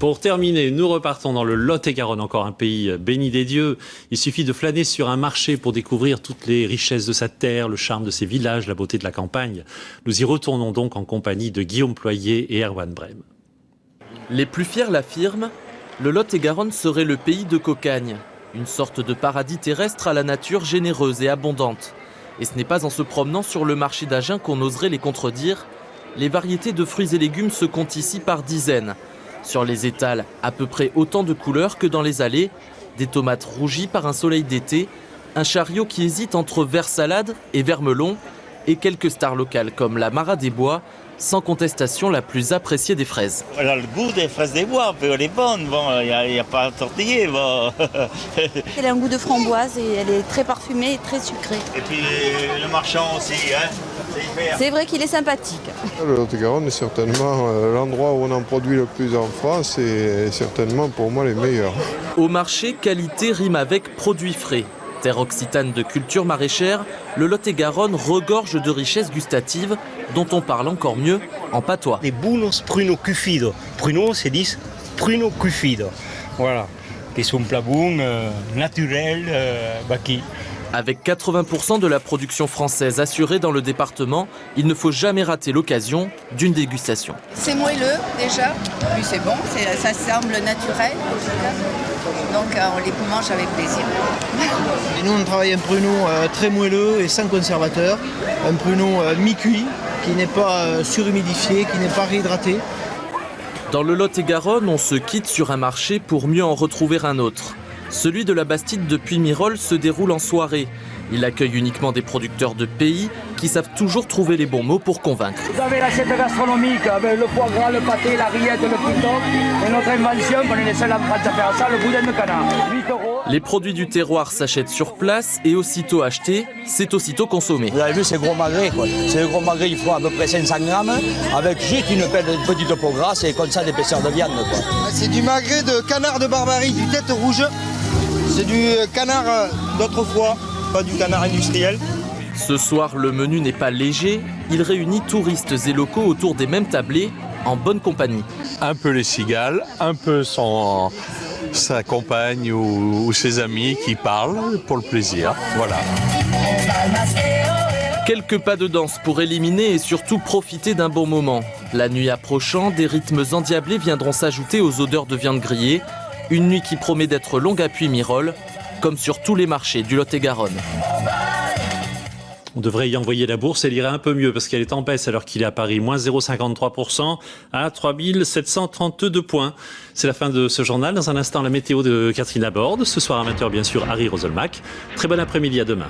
Pour terminer, nous repartons dans le Lot-et-Garonne, encore un pays béni des dieux. Il suffit de flâner sur un marché pour découvrir toutes les richesses de sa terre, le charme de ses villages, la beauté de la campagne. Nous y retournons donc en compagnie de Guillaume Ployer et Erwan Brem. Les plus fiers l'affirment, le Lot-et-Garonne serait le pays de Cocagne, une sorte de paradis terrestre à la nature généreuse et abondante. Et ce n'est pas en se promenant sur le marché d'Agen qu'on oserait les contredire. Les variétés de fruits et légumes se comptent ici par dizaines. Sur les étals, à peu près autant de couleurs que dans les allées, des tomates rougies par un soleil d'été, un chariot qui hésite entre vert salade et vert melon, et quelques stars locales comme la Mara des Bois, sans contestation la plus appréciée des fraises. Elle a le goût des fraises des bois, elle est bonne, il n'y a pas à tortiller. Bon. Elle a un goût de framboise et elle est très parfumée et très sucrée. Et puis le marchand aussi, hein, c'est hyper. C'est vrai qu'il est sympathique. Le Lot-et-Garonne est certainement l'endroit où on en produit le plus en France et certainement pour moi les meilleurs. Au marché, qualité rime avec produits frais. Terre occitane de culture maraîchère, le Lot-et-Garonne regorge de richesses gustatives dont on parle encore mieux en patois. Les bunos pruno cufido. Pruno, c'est dit pruno cufido. Voilà, qui sont plats bons, naturels, baki. Avec 80% de la production française assurée dans le département, il ne faut jamais rater l'occasion d'une dégustation. C'est moelleux déjà, puis c'est bon, ça semble naturel. Donc on les mange avec plaisir. Et nous on travaille un pruneau très moelleux et sans conservateur, un pruneau mi-cuit qui n'est pas surhumidifié, qui n'est pas réhydraté. Dans le Lot-et-Garonne, on se quitte sur un marché pour mieux en retrouver un autre. Celui de la Bastide de Puymirol se déroule en soirée. Il accueille uniquement des producteurs de pays qui savent toujours trouver les bons mots pour convaincre. Vous avez l'assiette gastronomique avec le foie gras, le pâté, la rillette, le piton. Et notre invention, on est les seuls en France à faire ça, le boudin de canard. 8 €. Les produits du terroir s'achètent sur place et aussitôt achetés, c'est aussitôt consommé. Vous avez vu, c'est gros magret, quoi. C'est gros magret, il faut à peu près 500 grammes, avec juste une petite peau grasse et comme ça d'épaisseur de viande, quoi. C'est du magret de canard de Barbarie, du tête rouge. C'est du canard d'autrefois, pas du canard industriel. Ce soir, le menu n'est pas léger. Il réunit touristes et locaux autour des mêmes tablés, en bonne compagnie. Un peu les cigales, un peu sa compagne ou ses amis qui parlent pour le plaisir. Voilà. Quelques pas de danse pour éliminer et surtout profiter d'un bon moment. La nuit approchant, des rythmes endiablés viendront s'ajouter aux odeurs de viande grillée. Une nuit qui promet d'être longue à Puymirol, comme sur tous les marchés du Lot-et-Garonne. On devrait y envoyer la bourse, elle irait un peu mieux parce qu'elle est en baisse alors qu'il est à Paris, moins 0,53% à 3732 points. C'est la fin de ce journal. Dans un instant, la météo de Catherine Laborde. Ce soir à 20h, bien sûr, Harry Roselmack. Très bon après-midi, à demain.